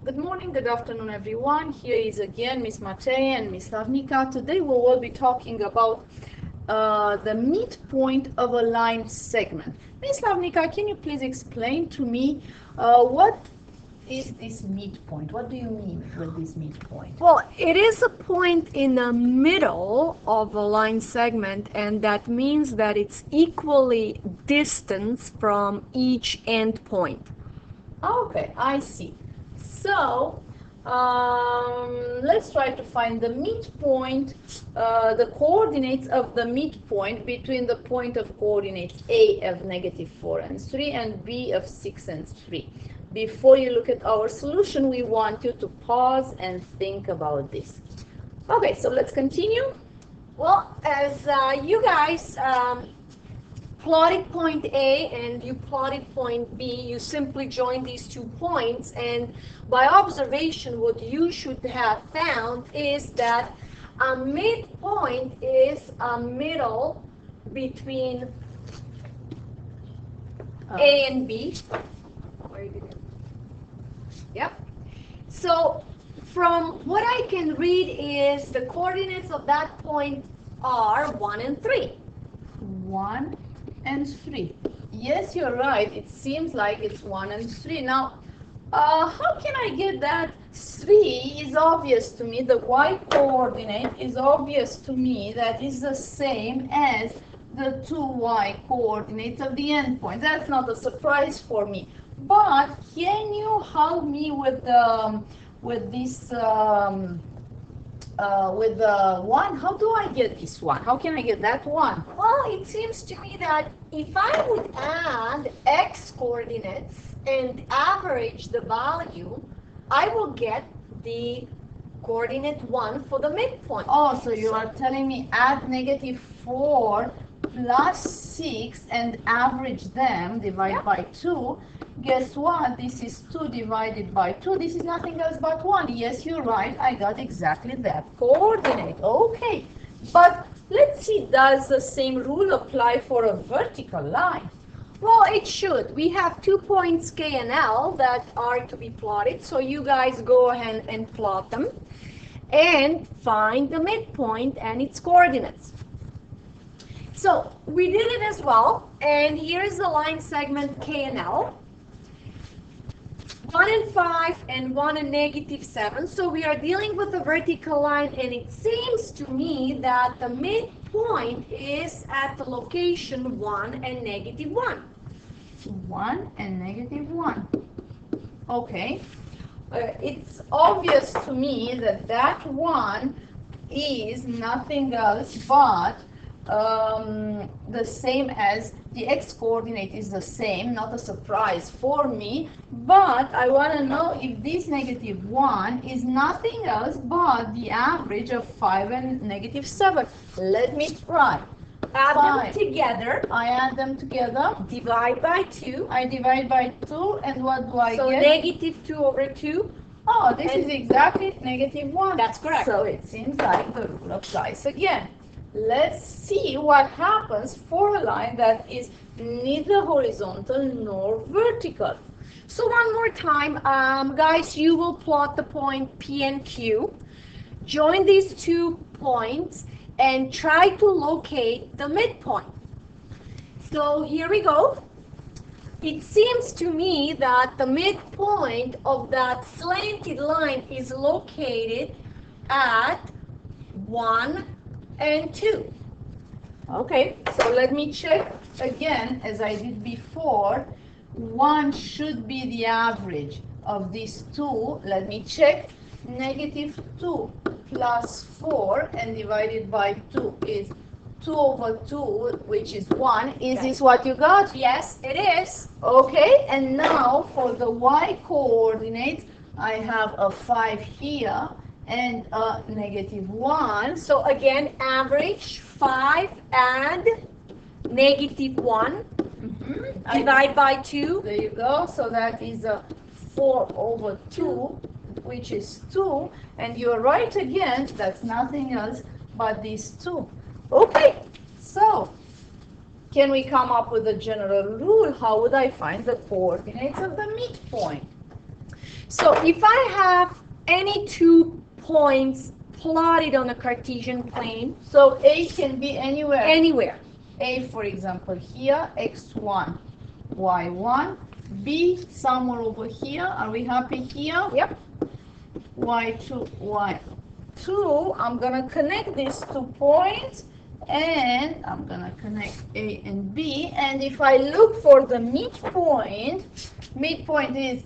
Good morning, good afternoon, everyone. Here is again Miss Matei and Miss Slavnika. Today we will be talking about the midpoint of a line segment. Miss Slavnika, can you please explain to me what is this midpoint? What do you mean with this midpoint? Well, it is a point in the middle of a line segment, and that means that it's equally distant from each endpoint. Okay, I see. So let's try to find the midpoint, the coordinates of the midpoint between the point of coordinates A of -4 and 3 and B of 6 and 3. Before you look at our solution, we want you to pause and think about this. Okay, so let's continue. Well, as you guys plotted point A and you plotted point B, you simply join these 2 points, and by observation, what you should have found is that a midpoint is a middle between A and B. Yep. So from what I can read is the coordinates of that point are 1 and 3. 1 and 3. Yes, you're right. It seems like it's 1 and 3. Now, how can I get that? 3 is obvious to me. The y coordinate is obvious to me. That is the same as the 2y coordinates of the endpoint. That's not a surprise for me. But can you help me with this? With the 1, how do I get this 1? How can I get that 1? Well, it seems to me that if I would add x coordinates and average the value, I will get the coordinate 1 for the midpoint. Oh, so you are telling me add -4 plus 6 and average them, divide by 2. Guess what? This is 2 divided by 2. This is nothing else but 1. Yes, you're right. I got exactly that coordinate. Okay. But let's see, does the same rule apply for a vertical line? Well, it should. We have 2 points K and L that are to be plotted. So you guys go ahead and plot them and find the midpoint and its coordinates. So we did it as well. And here's the line segment K and L. 1 and 5 and 1 and -7. So we are dealing with a vertical line, and it seems to me that the midpoint is at the location 1 and -1. 1 and -1. Okay. It's obvious to me that that 1 is nothing else but the same as the x coordinate is the same, not a surprise for me, but I want to know if this -1 is nothing else but the average of 5 and -7. Let me try. Add them together. I add them together. Divide by 2. I divide by 2, and what do I get? So -2/2. Oh, this is exactly -1. That's correct. So it seems like the rule applies again. Let's see what happens for a line that is neither horizontal nor vertical. So one more time, guys, you will plot the point P and Q. Join these 2 points and try to locate the midpoint. So here we go. It seems to me that the midpoint of that slanted line is located at 1 and 2. Okay, so let me check again as I did before. 1 should be the average of these 2. Let me check. -2 plus 4 and divided by 2 is 2/2, which is 1. Is this what you got? Yes, it is. Okay, and now for the y coordinates, I have a 5 here and a -1. So again, average 5 and -1. Divide by 2. There you go. So that is a 4/2, which is 2. And you're right again. That's nothing else but these 2. Okay. So can we come up with a general rule? How would I find the coordinates of the midpoint? So if I have any 2 points plotted on a Cartesian plane, So A can be anywhere. anywhere, A, for example, here, x1, y1. B, somewhere over here. Are we happy here? yep, Y2, y2. I'm going to connect these 2 points, and I'm going to connect A and B. And if I look for the midpoint, midpoint is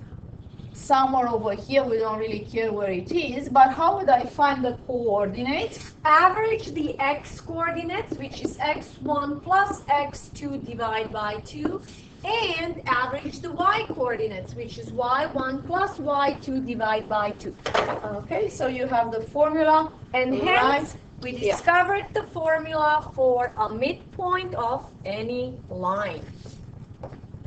somewhere over here. We don't really care where it is, but how would I find the coordinates? average the x coordinates, which is x1 plus x2 divided by 2, and average the y coordinates, which is y1 plus y2 divided by 2. Okay, so you have the formula, And hence, we discovered the formula for a midpoint of any line.